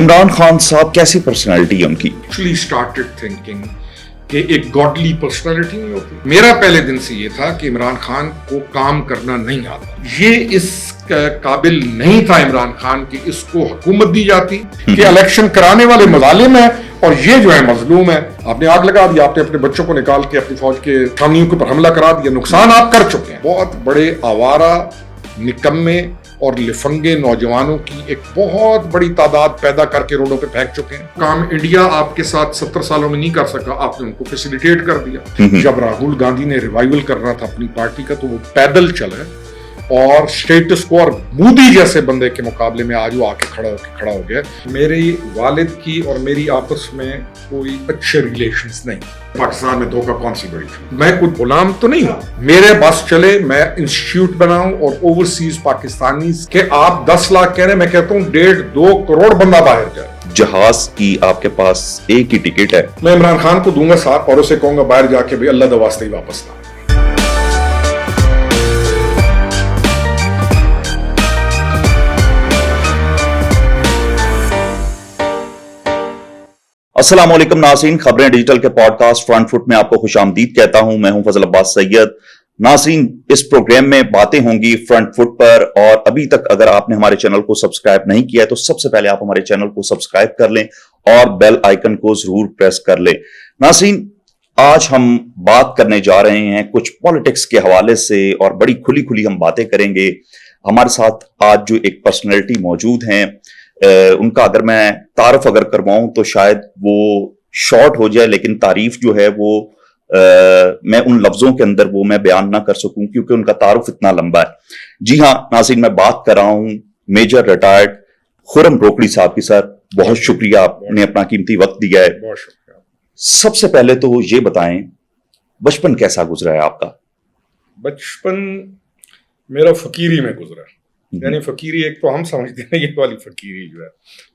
इमरान खान साहब कैसी पर्सनालिटी है उनकी? Actually started thinking कि एक गॉडली पर्सनालिटी नहीं होती। मेरा पहले दिन से ये था कि इमरान खान को काम करना नहीं आता। ये इस काबिल नहीं था इमरान खान कि इसको हुकूमत दी जाती कि इलेक्शन कराने वाले मजालिम है और ये जो है मजलूम है। आपने आग लगा दी, आपने अपने बच्चों को निकाल के अपनी फौज के छावनियों के ऊपर हमला करा दिया, नुकसान आप कर चुके हैं। बहुत बड़े आवारा, निकम्मे और लिफंगे नौजवानों की एक बहुत बड़ी तादाद पैदा करके रोडों पे फेंक चुके हैं। काम इंडिया आपके साथ 70 सालों में नहीं कर सका, आपने उनको फैसिलिटेट कर दिया। जब राहुल गांधी ने रिवाइवल करना था अपनी पार्टी का तो वो पैदल चले और स्टेटस को और मोदी जैसे बंदे के मुकाबले में आज वो आके खड़ा हो गया। मेरे वालिद की और मेरी आपस में कोई अच्छे रिलेशंस नहीं। पाकिस्तान में धोखा कौन सी बड़ी थी? मैं कुछ गुलाम तो नहीं हूँ, मेरे बस चले मैं इंस्टीट्यूट बनाऊं और ओवरसीज पाकिस्तानी के आप 10 लाख कह रहे हैं, मैं कहता हूँ 1.5-2 करोड़ बंदा बाहर जाए। जहाज की आपके पास एक ही टिकट है। मैं इमरान खान को दूंगा साथ और उसे कहूंगा बाहर जाके भी अल्लाह द वास्ते ही वापस ना। अस्सलाम वालेकुम नाज़रीन, खबरें डिजिटल के पॉडकास्ट फ्रंट फुट में आपको खुशामदीद कहता हूं। मैं हूं फजल अब्बास सैयद। नाज़रीन, इस प्रोग्राम में बातें होंगी फ्रंट फुट पर, और अभी तक अगर आपने हमारे चैनल को सब्सक्राइब नहीं किया है तो सबसे पहले आप हमारे चैनल को सब्सक्राइब कर लें और बेल आइकन को जरूर प्रेस कर लें। नाज़रीन, आज हम बात करने जा रहे हैं कुछ पॉलिटिक्स के हवाले से और बड़ी खुली खुली हम बातें करेंगे। हमारे साथ आज जो एक पर्सनैलिटी मौजूद हैं, उनका अगर मैं तारुफ अगर करवाऊं तो शायद वो शॉर्ट हो जाए, लेकिन तारीफ जो है वो मैं उन लफ्जों के अंदर वो मैं बयान ना कर सकूं क्योंकि उनका तारुफ इतना लंबा है। जी हाँ नाज़रीन, मैं बात कर रहा हूं मेजर रिटायर्ड खुर्रम रोकड़ी साहब की। सर, बहुत शुक्रिया, आपने अपना कीमती वक्त दिया है। बहुत शुक्रिया। सबसे पहले तो ये बताएं, बचपन कैसा गुजरा है आपका? बचपन मेरा फकीरी में गुजरा, यानी फकीरी एक तो हम समझते हैं ये वाली फकीरी जो है।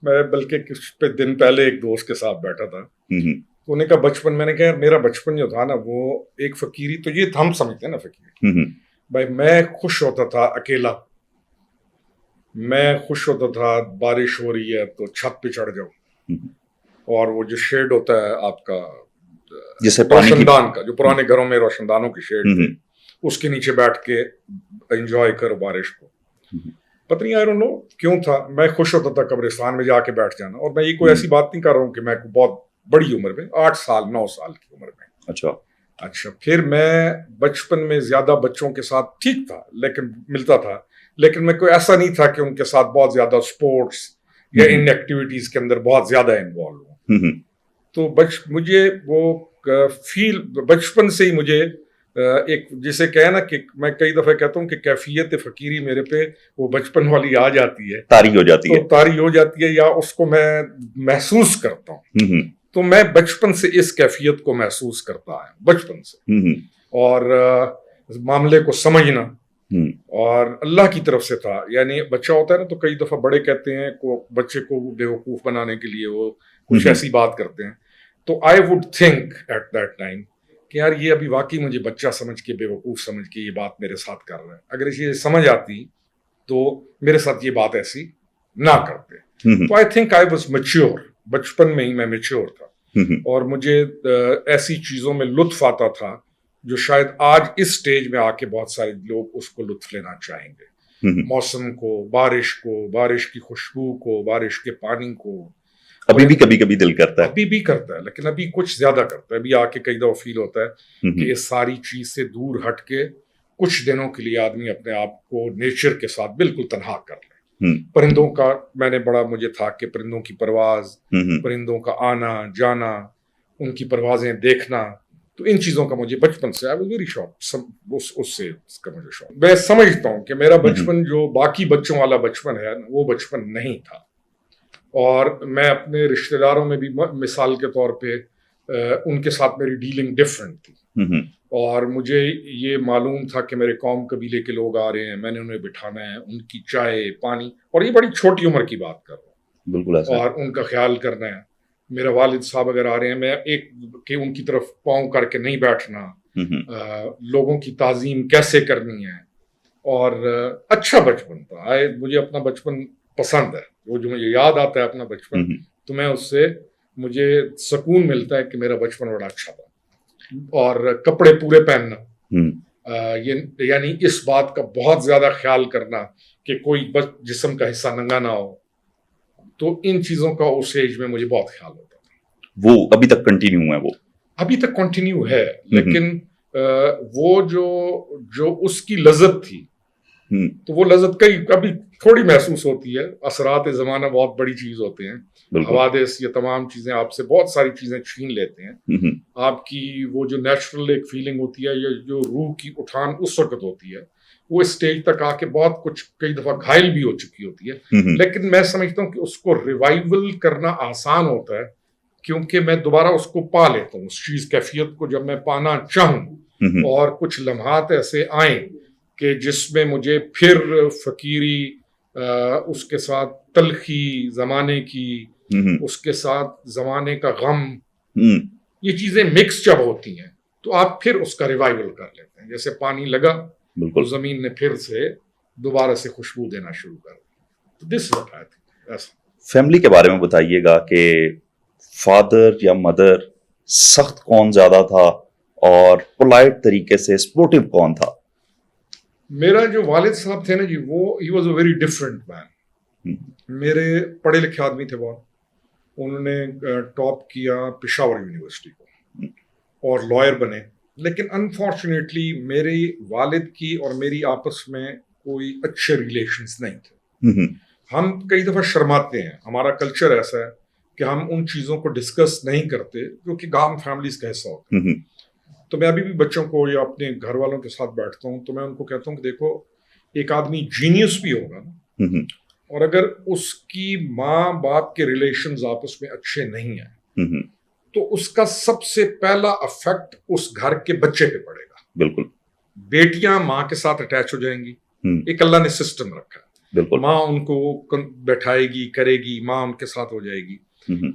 मैं बल्कि कुछ पे दिन पहले एक दोस्त के साथ बैठा था, तो उन्हें कहा बचपन, मैंने कहा यार मेरा बचपन जो था ना वो एक फकीरी, तो ये हम समझते हैं ना फकीरी। भाई मैं खुश होता था अकेला, मैं खुश होता था बारिश हो रही है तो छत पे चढ़ जाओ और वो जो शेड होता है आपका जैसे रोशनदान का, जो पुराने घरों में रोशनदानों की शेड थी, उसके नीचे बैठ के एंजॉय करो बारिश को। पता नहीं, आई डोंट नो क्यों था, मैं खुश होता था कब्रिस्तान में जाके बैठ जाना। और मैं ये कोई ऐसी बात नहीं कर रहा हूँ कि मैं बहुत बड़ी उम्र में, 8 साल 9 साल की उम्र में। अच्छा, फिर मैं बचपन में ज्यादा बच्चों के साथ ठीक था, लेकिन मिलता था, लेकिन मैं कोई ऐसा नहीं था कि उनके साथ बहुत ज्यादा स्पोर्ट्स या इन एक्टिविटीज के अंदर बहुत ज्यादा इन्वॉल्व हूँ। तो मुझे वो फील बचपन से ही मुझे एक जिसे कहे ना कि मैं कई दफे कहता हूँ कि कैफियत फकीरी मेरे पे वो बचपन वाली आ जाती है, तारी हो जाती है या उसको मैं महसूस करता हूँ। तो मैं बचपन से इस कैफियत को महसूस करता है, बचपन से। और मामले को समझना और अल्लाह की तरफ से था। यानी बच्चा होता है ना, तो कई दफा बड़े कहते हैं को बच्चे को बेवकूफ बनाने के लिए वो कुछ ऐसी बात करते हैं। तो I would think at that time कि यार ये अभी वाकई मुझे बच्चा समझ के, बेवकूफ समझ के ये बात मेरे साथ कर रहा है। अगर इसे समझ आती तो मेरे साथ ये बात ऐसी ना करते। तो I think I was mature, बचपन में ही मैं मैच्योर था और मुझे ऐसी चीजों में लुत्फ आता था जो शायद आज इस स्टेज में आके बहुत सारे लोग उसको लुत्फ लेना चाहेंगे। मौसम को, बारिश की खुशबू को, बारिश के पानी को अभी भी कभी कभी दिल करता है, अभी भी करता है, लेकिन अभी कुछ ज्यादा करता है। अभी आके कई दफा फील होता है कि इस सारी चीज से दूर हट के कुछ दिनों के लिए आदमी अपने आप को नेचर के साथ बिल्कुल तन्हा कर ले। परिंदों का मुझे था कि परिंदों की परवाज, परिंदों का आना जाना, उनकी परवाजें देखना, तो इन चीजों का मुझे बचपन से आई वाज वेरी शॉक, उससे इसका मुझे शौक। मैं समझता हूँ कि मेरा बचपन जो बाकी बच्चों वाला बचपन है वो बचपन नहीं था। और मैं अपने रिश्तेदारों में भी मिसाल के तौर पे उनके साथ मेरी डीलिंग डिफरेंट थी। और मुझे ये मालूम था कि मेरे कौम कबीले के लोग आ रहे हैं, मैंने उन्हें बिठाना है, उनकी चाय पानी, और ये बड़ी छोटी उम्र की बात कर रहा हूँ, बिल्कुल ऐसा, और उनका ख्याल करना है। मेरे वालिद साहब अगर आ रहे हैं, मैं एक कि उनकी तरफ पाँव करके नहीं बैठना, लोगों की ताजीम कैसे करनी है। और अच्छा बचपन था। मुझे अपना बचपन पसंद है, वो जो मुझे याद आता है अपना बचपन, तो मैं उससे मुझे सुकून मिलता है कि मेरा बचपन बड़ा अच्छा था। और कपड़े पूरे पहनना, ये यानी इस बात का बहुत ज्यादा ख्याल करना कि कोई बस जिस्म का हिस्सा नंगा ना हो, तो इन चीजों का उस एज में मुझे बहुत ख्याल होता था। वो अभी तक कंटिन्यू है? वो अभी तक कंटिन्यू है, लेकिन वो जो उसकी लज्जत थी, तो वो लज्जत कई कभी थोड़ी महसूस होती है। असरात ज़माना बहुत बड़ी चीज होते हैं, हवादिस, ये तमाम चीजें आपसे बहुत सारी चीजें छीन लेते हैं। आपकी वो जो नेचुरल एक फीलिंग होती है, या जो रूह की उठान उस वक्त होती है, वो स्टेज तक आके बहुत कुछ कई दफा घायल भी हो चुकी होती है। लेकिन मैं समझता हूँ कि उसको रिवाइवल करना आसान होता है, क्योंकि मैं दोबारा उसको पा लेता हूँ, उस चीज कैफियत को जब मैं पाना चाहूँ, और कुछ लम्हात ऐसे आए कि जिसमें मुझे फिर फकीरी, उसके साथ तलखी जमाने की, उसके साथ जमाने का गम, ये चीजें मिक्स जब होती हैं तो आप फिर उसका रिवाइवल कर लेते हैं। जैसे पानी लगा तो जमीन ने फिर से दोबारा से खुशबू देना शुरू कर दी। तो this what I think. Family के बारे में बताइएगा कि फादर या मदर सख्त कौन ज्यादा था और पोलाइट तरीके से स्पोर्टिव कौन था? मेरा जो वालिद साहब थे ना जी, वो he was a very different man. मेरे पढ़े लिखे आदमी थे बहुत, उन्होंने टॉप किया पेशावर यूनिवर्सिटी को और लॉयर बने। लेकिन अनफॉर्चुनेटली मेरे वालिद की और मेरी आपस में कोई अच्छे रिलेशंस नहीं थे। हम कई दफ़ा शर्माते हैं, हमारा कल्चर ऐसा है कि हम उन चीज़ों को डिस्कस नहीं करते क्योंकि गांव फैमिलीज का हिस्सा होता है। तो मैं अभी भी बच्चों को या अपने घर वालों के साथ बैठता हूँ तो मैं उनको कहता हूँ कि देखो, एक आदमी जीनियस भी होगा ना, और अगर उसकी माँ बाप के रिलेशंस आपस में अच्छे नहीं है, तो उसका सबसे पहला अफेक्ट उस घर के बच्चे पे पड़ेगा। बिल्कुल। बेटियां माँ के साथ अटैच हो जाएंगी, एक अल्लाह ने सिस्टम रखा है, बिल्कुल। माँ उनको बैठाएगी, करेगी, माँ उनके साथ हो जाएगी।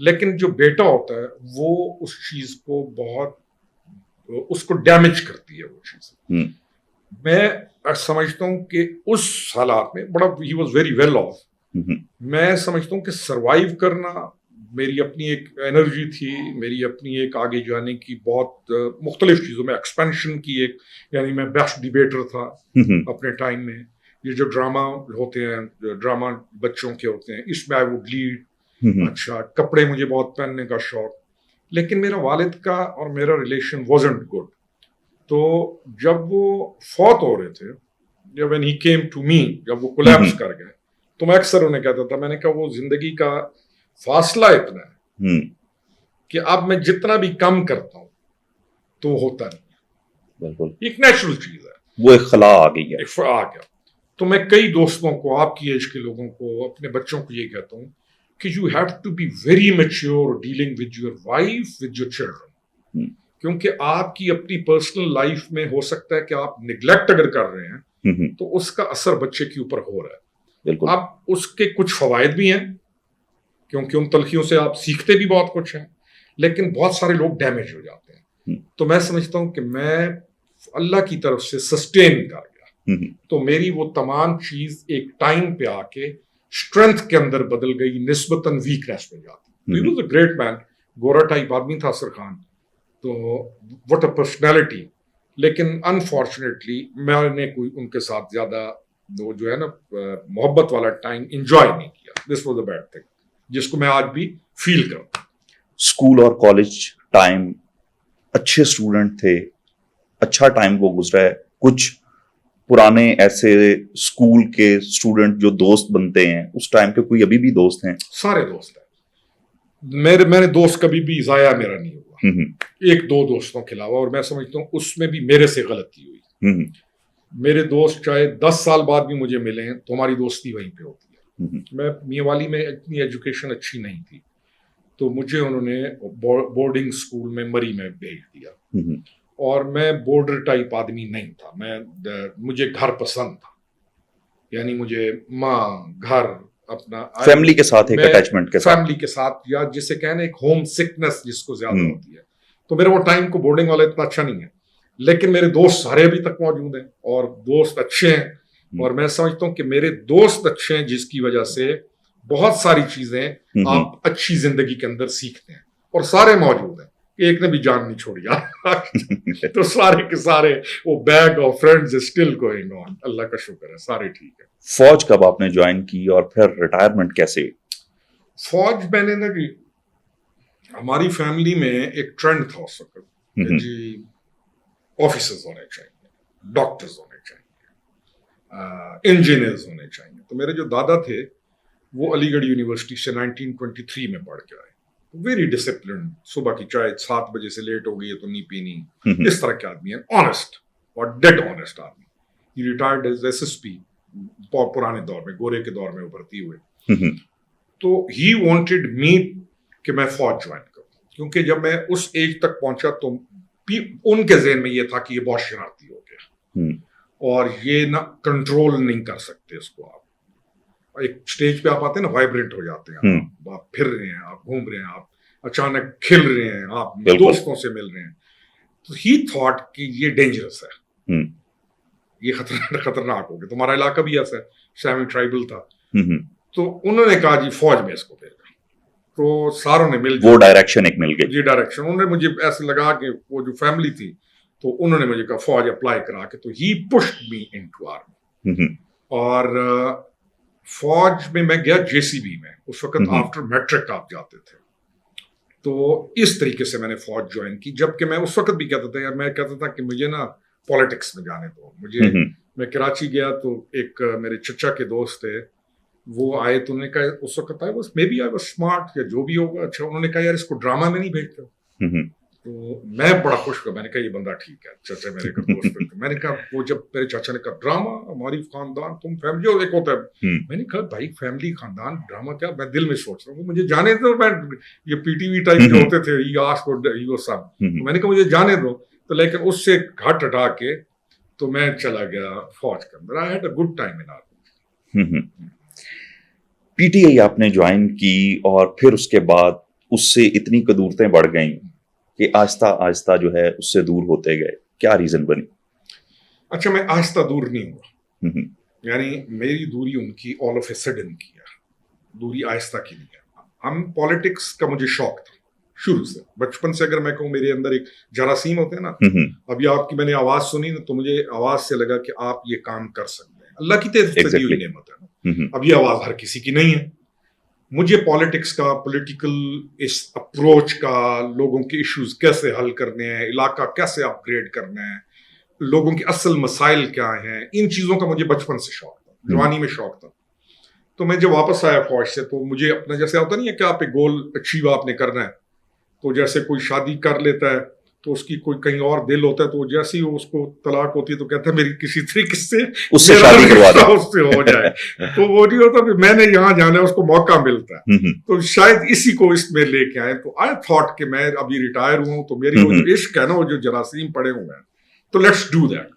लेकिन जो बेटा होता है वो उस चीज को बहुत, उसको डैमेज करती है वो चीज। मैं समझता हूँ कि उस हालात में बड़ा, he was very well of. मैं समझता हूँ कि सरवाइव करना मेरी अपनी एक एनर्जी थी, मेरी अपनी एक आगे जाने की बहुत मुख्तलिफ चीज़ों में एक्सपेंशन की एक, यानी मैं बेस्ट डिबेटर था अपने टाइम में। ये जो ड्रामा होते हैं, ड्रामा बच्चों के होते हैं, इसमें आई वुड लीड। अच्छा, कपड़े मुझे बहुत पहनने का शौक। लेकिन मेरा वालिद का और मेरा रिलेशन वॉजंट गुड। तो जब वो फौत हो रहे थे, जब when he came to me, जब वो कोलैप्स कर गए, तो मैं अक्सर उन्हें कहता था, मैंने कहा वो जिंदगी का फासला इतना है कि अब मैं जितना भी कम करता हूं तो होता नहीं। बिल्कुल, एक नेचुरल चीज है, वो एक खला आ गई है, आ गया। तो मैं कई दोस्तों को, आपकी एज के लोगों को, अपने बच्चों को ये कहता हूँ कि you have to be very mature dealing with your wife, with your children, क्योंकि आपकी अपनी पर्सनल लाइफ में हो सकता है कि आप निग्लेक्ट अगर कर रहे हैं तो उसका असर बच्चे के ऊपर हो रहा है। बिल्कुल। अब उसके कुछ फवायद भी हैं, क्योंकि उन तलखियों से आप सीखते भी बहुत कुछ हैं, लेकिन बहुत सारे लोग डैमेज हो जाते हैं। तो मैं समझता हूँ कि मैं अल्लाह की तरफ से सस्टेन कर गया, तो मेरी वो तमाम चीज एक टाइम पे आके स्ट्रेंथ के अंदर बदल गई, निस्बतन वीकनेस में जाती। He was a great man, गोरा टाइप आदमी था असर खान, तो व्हाट अ पर्सनैलिटी। लेकिन अनफॉर्चुनेटली मैंने कोई उनके साथ ज्यादा वो जो है ना मोहब्बत वाला टाइम एंजॉय नहीं किया। This was a bad thing, जिसको मैं आज भी फील करता हूँ। स्कूल और कॉलेज टाइम अच्छे स्टूडेंट थे, अच्छा टाइम वो गुजरा है। कुछ पुराने ऐसे स्कूल के स्टूडेंट जो दोस्त बनते हैं, उस टाइम के कोई अभी भी दोस्त हैं? सारे दोस्त हैं मेरे दोस्त कभी भी जाया मेरा नहीं हुआ, एक दो दोस्तों के अलावा, और मैं समझता हूँ उसमें भी मेरे से गलती हुई। मेरे दोस्त चाहे 10 साल बाद भी मुझे मिले हैं तो हमारी दोस्ती वहीं पे होती है। मैं मियावाली में इतनी एजुकेशन अच्छी नहीं थी, तो मुझे उन्होंने बोर्डिंग स्कूल में मरी में भेज दिया, और मैं बॉर्डर टाइप आदमी नहीं था। मुझे घर पसंद था, यानी मुझे माँ, घर, अपना फैमिली के साथ एक अटैचमेंट के साथ, फैमिली के साथ, या जिसे कहने एक होम सिकनेस जिसको ज्यादा होती है। तो मेरा वो टाइम को बोर्डिंग वाला इतना अच्छा नहीं है, लेकिन मेरे दोस्त सारे अभी तक मौजूद हैं और दोस्त अच्छे हैं। और मैं समझता हूँ कि मेरे दोस्त अच्छे हैं, जिसकी वजह से बहुत सारी चीजें आप अच्छी जिंदगी के अंदर सीखते हैं, और सारे मौजूद हैं, एक ने भी जान नहीं छोड़ी तो सारे के सारे वो bag of friends still going on, Allah का शुक्र है, सारे ठीक है। फौज कब आपने ज्वाइन की और फिर रिटायरमेंट कैसे? फौज मैंने ना कि हमारी फैमिली में एक ट्रेंड था उस वक्त कि जी ऑफिसर्स होने चाहिए, डॉक्टर्स होने चाहिए, इंजीनियर्स होने चाहिए। तो मेरे जो दादा थे वो अलीगढ़ यूनिवर्सिटी से 1923 में पढ़ के आए, वेरी डिसिप्लिन, सुबह की चाय 7 बजे से लेट हो गई है तो नहीं पीनी, इस तरह के आदमी है, ऑनेस्ट और डेड ऑनेस्ट आदमी। ही रिटायर्ड एज एसएसपी पुराने दौर में, गोरे के दौर में उभरती हुए। तो ही वांटेड मी कि मैं फौज ज्वाइन करूं, क्योंकि जब मैं उस एज तक पहुंचा तो उनके ज़हन में ये था कि ये बहुत शरारती हो गया और ये ना कंट्रोल नहीं कर सकते इसको। आप एक स्टेज पे आप आते हैं ना, वाइब्रेंट हो जाते हैं, आप फिर रहे हैं, आप घूम रहे हैं, आप अचानक खिल रहे हैं, आप दोस्तों से मिल रहे हैं। तो ही थॉट कि ये डेंजरस है, ये खतरनाक हो गया। तुम्हारा इलाका भी ऐसा है, सेमी ट्राइबल था, तो उन्होंने कहा जी फौज में इसको भेजना। तो सारों ने मिल, वो डायरेक्शन एक मिल गई, जी डायरेक्शन। उन्होंने मुझे ऐसे लगा कि वो जो फैमिली थी, तो उन्होंने मुझे कहा फौज अप्लाई करा के, तो ही पुश्ड मी इनटू आर्मी। और फौज में मैं गया जेसीबी में, उस वक्त आफ्टर मैट्रिक आप जाते थे। तो इस तरीके से मैंने फौज ज्वाइन की, जबकि मैं उस वक्त भी कहता था यार, मैं कहता था कि मुझे ना पॉलिटिक्स में जाने दो मुझे। मैं कराची गया तो एक मेरे चचा के दोस्त थे, वो आए तो उन्होंने कहा, उस वक्त आए बस, may be I was smart या जो भी होगा, अच्छा। उन्होंने कहा यार इसको ड्रामा में नहीं भेजते। तो मैं बड़ा खुश हुआ, मैंने कहा ये बंदा ठीक है, चाचा मेरे का दोस्त है। मैंने कहा, वो जब मेरे चाचा ने कहा ड्रामा, हमारी खानदान, तुम फैमिली और एक होता है, मैंने कहा भाई फैमिली खानदान ड्रामा क्या? मैं दिल में सोच रहा हूँ मुझे जाने दो, मैं ये पीटीवी टाइप जो होते थे, ये सब, तो मैंने कहा मुझे जाने दो। तो लेकिन उससे घाट हटा के तो मैं चला गया फौज के अंदर। I had a good time in army. PTI आपने ज्वाइन की और फिर उसके बाद उससे इतनी कदूरतें बढ़ गईं कि आहिस्ता आहिस्ता जो है उससे दूर होते गए, क्या रीजन बनी? अच्छा, मैं आहिस्ता दूर नहीं हुआ, यानी मेरी दूरी उनकी ऑल ऑफ ए सडन की है, दूरी आहिस्ता की नहीं है। हम पॉलिटिक्स का मुझे शौक था शुरू से, बचपन से। अगर मैं कहूँ मेरे अंदर एक जरासीम होते हैं ना, अभी आपकी मैंने आवाज सुनी तो मुझे आवाज से लगा कि आप ये काम कर सकते हैं, अल्लाह की तरफ से दी हुई नेमत है ना। अब ये आवाज हर किसी की नहीं है। मुझे पॉलिटिक्स का, पॉलिटिकल इस अप्रोच का, लोगों के इश्यूज कैसे हल करने हैं, इलाका कैसे अपग्रेड करना है, लोगों के असल मसाइल क्या हैं, इन चीजों का मुझे बचपन से शौक था, जवानी में शौक था। तो मैं जब वापस आया फौज से, तो मुझे अपना, जैसे होता नहीं है कि आप एक गोल अचीव आपने करना है, तो जैसे कोई शादी कर लेता है तो उसकी कोई कहीं और दिल होता है, तो जैसे ही उसको तलाक होती है तो कहता है मेरी किसी तरीके से उससे शादी करवा दो, उससे हो जाए। तो वो नहीं होता, मैंने यहाँ जाना है, उसको मौका मिलता है। तो शायद इसी को इसमें लेके आए। तो आई थॉट कि मैं अभी रिटायर हुआ हूं, तो मेरी वो जो इश्क है ना, वो जो जरासीम पड़े हुए हैं, तो लेट्स डू दैट।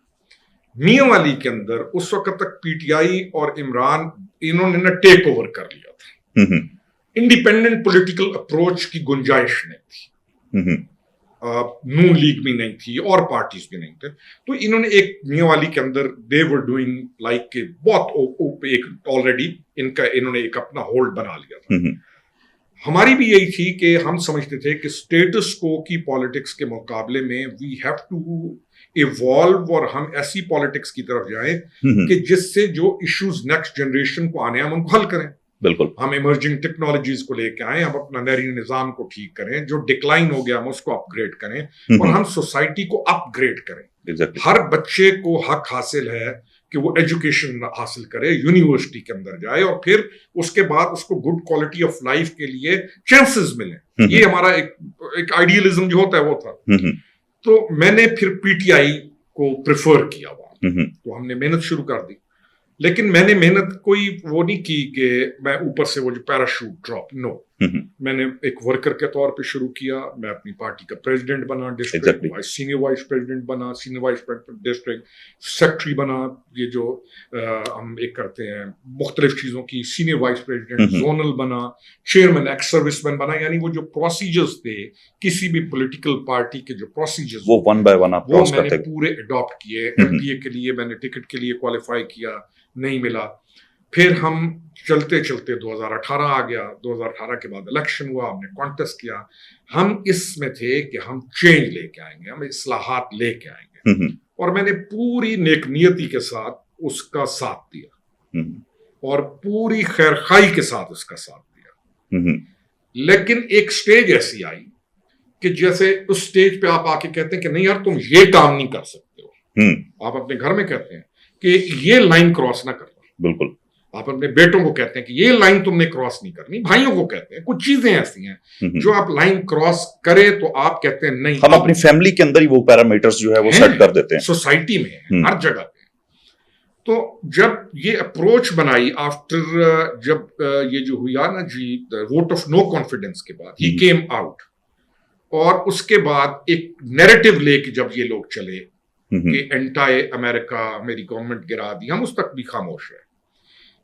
मियां वाली के अंदर उस वक्त तक पीटीआई और इमरान, इन्होंने ना टेक ओवर कर लिया था। इंडिपेंडेंट पॉलिटिकल अप्रोच की गुंजाइश नहीं थी, नून लीग भी नहीं थी और पार्टीज भी नहीं थे। तो इन्होंने एक मियाँवाली के अंदर दे वर डूइंग लाइक के बहुत एक ऑलरेडी इन्होंने एक अपना होल्ड बना लिया था। हमारी भी यही थी कि हम समझते थे कि स्टेटस को की पॉलिटिक्स के मुकाबले में वी हैव टू इवॉल्व, और हम ऐसी पॉलिटिक्स की तरफ जाएं कि जिससे जो इश्यूज नेक्स्ट जनरेशन को आने, हम उनको हल करें। बिल्कुल, हम इमर्जिंग टेक्नोलॉजीज को लेके आए, हम अपना नहरी निजाम को ठीक करें, जो डिक्लाइन हो गया हम उसको अपग्रेड करें, और हम सोसाइटी को अपग्रेड करें। हर बच्चे को हक हासिल है कि वो एजुकेशन हासिल करे, यूनिवर्सिटी के अंदर जाए, और फिर उसके बाद उसको गुड क्वालिटी ऑफ लाइफ के लिए चांसेस मिले। ये हमारा एक आइडियलिज्म जो होता है वो था। तो मैंने फिर पीटीआई को प्रेफर किया वहां, तो हमने मेहनत शुरू कर दी। लेकिन मैंने मेहनत कोई वो नहीं की कि मैं ऊपर से वो जो पैराशूट ड्रॉप, नो, मैंने एक वर्कर के तौर पे शुरू किया, मैं अपनी पार्टी का प्रेसिडेंट बना district, Exactly. Senior vice president बना, senior vice president district, secretary बना, ये जो हम एक करते हैं मुख्तलिफ चीज़ों की, सीनियर वाइस प्रेसिडेंट, जोनल बना, चेयरमैन एक्स सर्विसमैन बना। यानी वो जो प्रोसीजर्स थे किसी भी पॉलिटिकल पार्टी के, जो प्रोसीजर्स वो वन बाय वन आप वो क्रॉस मैंने करते गए। पूरे अडॉप्ट किए। एमपीए के लिए मैंने टिकट के लिए क्वालिफाई किया, नहीं मिला। फिर हम चलते चलते 2018 आ गया, 2018 के बाद इलेक्शन हुआ, हमने कॉन्टेस्ट किया। हम इसमें थे कि हम चेंज लेके आएंगे, हम इस्लाहात लेके आएंगे, और मैंने पूरी नेकनियती के साथ उसका साथ दिया और पूरी खैरखाई के साथ उसका साथ दिया। लेकिन एक स्टेज ऐसी आई कि जैसे उस स्टेज पे आप आके कहते हैं कि नहीं यार तुम ये काम नहीं कर सकते हो। आप अपने घर में कहते हैं कि ये लाइन क्रॉस ना करना। बिल्कुल। आप अपने बेटों को कहते हैं कि ये लाइन तुमने क्रॉस नहीं करनी। भाइयों को कहते हैं, कुछ चीजें ऐसी हैं जो आप लाइन क्रॉस करे तो आप कहते हैं नहीं। हम अपनी फैमिली के अंदर ही वो पैरामीटर्स जो है वो सेट कर देते हैं, सोसाइटी में, हर जगह पे। तो जब ये अप्रोच बनाई आफ्टर, जब ये जो हुआ ना जी वोट ऑफ नो कॉन्फिडेंस के बाद, ही केम आउट, और उसके बाद एक नैरेटिव लेके जब ये लोग चले कि एंटाई अमेरिका, मेरी गवर्नमेंट गिरा दी, हम उस तक भी खामोश रहे।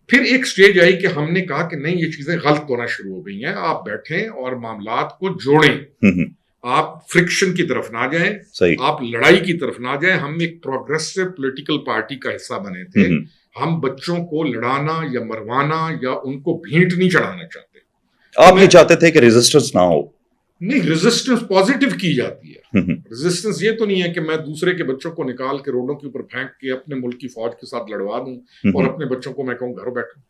फिर एक स्टेज आई कि हमने कहा कि नहीं, ये चीजें गलत होना शुरू हो गई हैं, आप बैठें और मामलात को जोड़ें, आप फ्रिक्शन की तरफ ना जाएं, आप लड़ाई की तरफ ना जाएं। हम एक प्रोग्रेसिव पॉलिटिकल पार्टी का हिस्सा बने थे, हम बच्चों को लड़ाना या मरवाना या उनको भेंट नहीं चढ़ाना चाहते। आप ये चाहते थे कि रेजिस्टेंस ना हो? नहीं, रेजिस्टेंस पॉजिटिव की जाती है। रेजिस्टेंस ये तो नहीं है कि मैं दूसरे के बच्चों को निकाल के रोडों के ऊपर फेंक के अपने मुल्क की फौज के साथ लड़वा दूं और अपने बच्चों को मैं कहूं घर बैठो।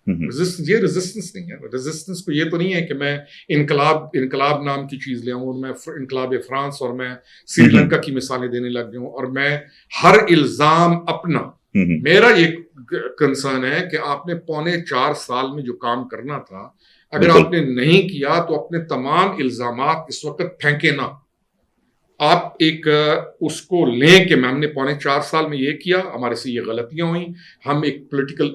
रेजिस्टेंस, ये रेजिस्टेंस नहीं है। रेजिस्टेंस को ये तो नहीं है कि मैं इनकलाब नाम की चीज ले आऊं और मैं इनकलाब फ्रांस और मैं श्रीलंका की मिसालें देने लग जाऊं और मैं हर इल्जाम अपना। मेरा ये कंसर्न है कि आपने 4.25 साल में जो काम करना था, अगर आपने नहीं किया तो अपने तमाम इल्जामात इस वक्त फेंके ना। आप एक उसको लें कि हमने 4.25 साल में ये किया, हमारे से ये गलतियां हुई, हम एक पॉलिटिकल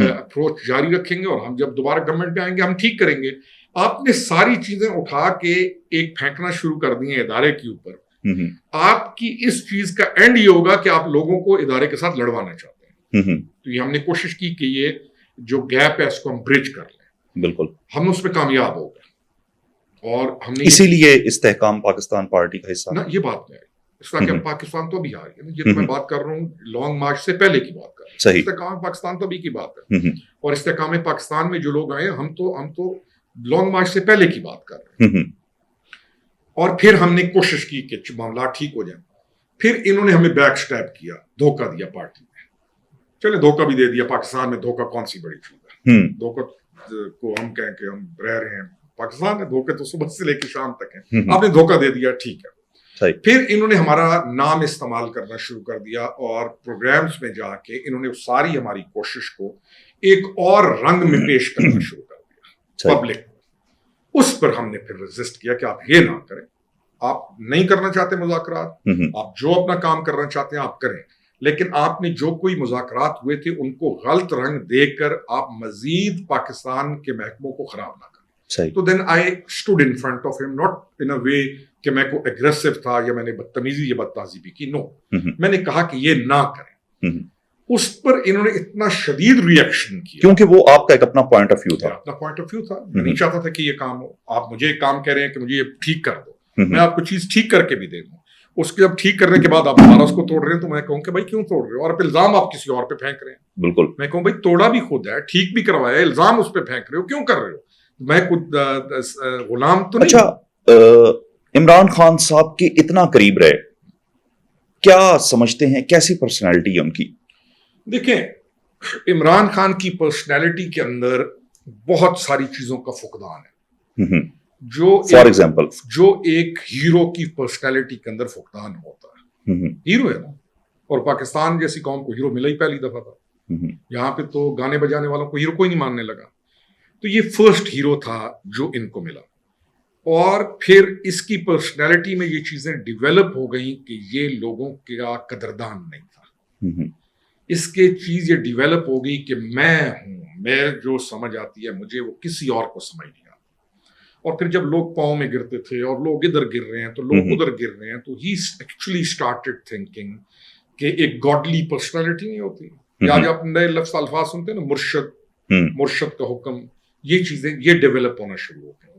अप्रोच जारी रखेंगे और हम जब दोबारा गवर्नमेंट में आएंगे हम ठीक करेंगे। आपने सारी चीजें उठा के एक फेंकना शुरू कर दी है इदारे के ऊपर। आपकी इस चीज का एंड ये होगा कि आप लोगों को इदारे के साथ लड़वाना चाहते हैं। तो ये हमने कोशिश की कि ये जो गैप है इसको हम ब्रिज कर लें। बिल्कुल, हम उसमें कामयाब हो गए और हमने इसीलिए इस्तेहकाम पाकिस्तान पार्टी का हिस्सा ना, ये बात नहीं है। इस्तेहकाम पाकिस्तान तो भी आ रही है, ये तो मैं बात कर रहा हूँ लॉन्ग मार्च से पहले की बात कर रहा हूँ। इस्तेहकाम पाकिस्तान तो भी की बात है, और इस्तेहकाम पाकिस्तान में जो लोग आए हम तो लॉन्ग मार्च से पहले की बात कर रहे हैं। और फिर हमने कोशिश की कि मामला ठीक हो जाए। फिर इन्होंने हमें बैक स्टैप किया, धोखा दिया पार्टी में। चले धोखा भी दे दिया, पाकिस्तान में धोखा कौन सी बड़ी चीज है। धोखा को हम कहें कि हम रह रहे हैं, पाकिस्तान में धोखे तो सुबह से लेकर शाम तक है। आपने धोखा दे दिया, ठीक है। फिर इन्होंने हमारा नाम इस्तेमाल करना शुरू कर दिया और प्रोग्राम्स में जाके इन्होंने सारी हमारी कोशिश को एक और रंग में पेश करना शुरू कर दिया पब्लिक को। उस पर हमने फिर रेजिस्ट किया कि आप ये ना करें, आप नहीं करना चाहते मुज़ाकरात, आप जो अपना काम करना चाहते हैं आप करें, लेकिन आपने जो कोई मुज़ाकरात हुए थे उनको गलत रंग देकर आप मजीद पाकिस्तान के महकमों को खराब ना करें। तो then I stood in front of him, not in a way कि मैं को एग्रेसिव था या मैंने बदतमीजी या बदताजीबी की, नो, मैंने कहा कि ये ना करें। उस पर इन्होंने इतना शदीद रिएक्शन किया, क्योंकि वो आपका एक अपना पॉइंट ऑफ व्यू था। अपना पॉइंट ऑफ व्यू था, मैं नहीं चाहता था कि ये काम हो। आप मुझे एक काम कह रहे हैं कि मुझे ये ठीक कर दो, मैं आपको चीज ठीक करके भी दे दूं, उसके जब ठीक करने के बाद आप दोबारा उसको तोड़ रहे हैं तो मैं कहूँ कि भाई क्यों तोड़ रहे हो, और इल्जाम आप किसी और पे फेंक रहे हैं। बिल्कुल, मैं कहूँ भाई तोड़ा भी खुद है, ठीक भी करवाया, इल्जाम उस पर फेंक रहे हो, क्यों कर रहे हो, मैं खुद गुलाम तो नहीं। अच्छा, इमरान खान साहब के इतना करीब रहे, क्या समझते हैं कैसी पर्सनैलिटी है उनकी? देखें, इमरान खान की पर्सनैलिटी के अंदर बहुत सारी चीजों का फुकदान है, जो फॉर एग्जाम्पल जो एक हीरो की पर्सनैलिटी के अंदर फुकदान होता है। हीरो है ना, और पाकिस्तान जैसी कौम को हीरो मिला ही पहली दफा था। यहाँ पे तो गाने बजाने वालों को हीरो कोई नहीं मानने लगा, तो ये फर्स्ट हीरो था जो इनको मिला। और फिर इसकी पर्सनैलिटी में ये चीजें डिवेलप हो गई कि ये लोगों का कदरदान नहीं था। इसके चीज ये डिवेलप हो गई कि मैं हूं, मैं जो समझ आती है मुझे वो किसी और को समझ नहीं आता। और फिर जब लोग पाँव में गिरते थे और लोग इधर गिर रहे हैं तो लोग उधर गिर रहे हैं, तो ही एक्चुअली स्टार्टेड थिंकिंग कि एक गॉडली पर्सनालिटी नहीं होती, या आज आप नए लफ्ज अल्फाज सुनते हैं ना, मुर्शद का हुक्म, ये चीजें ये डेवलप होना शुरू हो गई।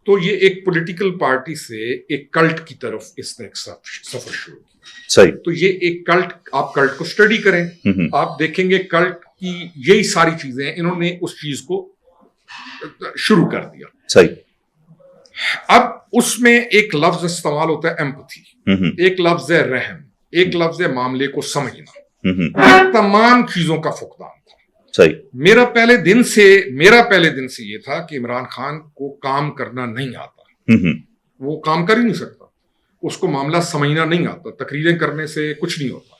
तो ये एक पॉलिटिकल पार्टी से एक कल्ट की तरफ इसने एक सफर शुरू किया। सही। तो ये एक कल्ट, आप कल्ट को स्टडी करें, आप देखेंगे कल्ट की यही सारी चीजें, इन्होंने उस चीज को शुरू कर दिया। सही। अब उसमें एक लफ्ज इस्तेमाल होता है एम्पैथी, एक लफ्ज है रहम, एक लफ्ज है मामले को समझना, तमाम चीजों का फुकदान था। सही। मेरा पहले दिन से ये था कि इमरान खान को काम करना नहीं आता, वो काम कर ही नहीं सकता, उसको मामला समझना नहीं आता, तकरीरें करने से कुछ नहीं होता,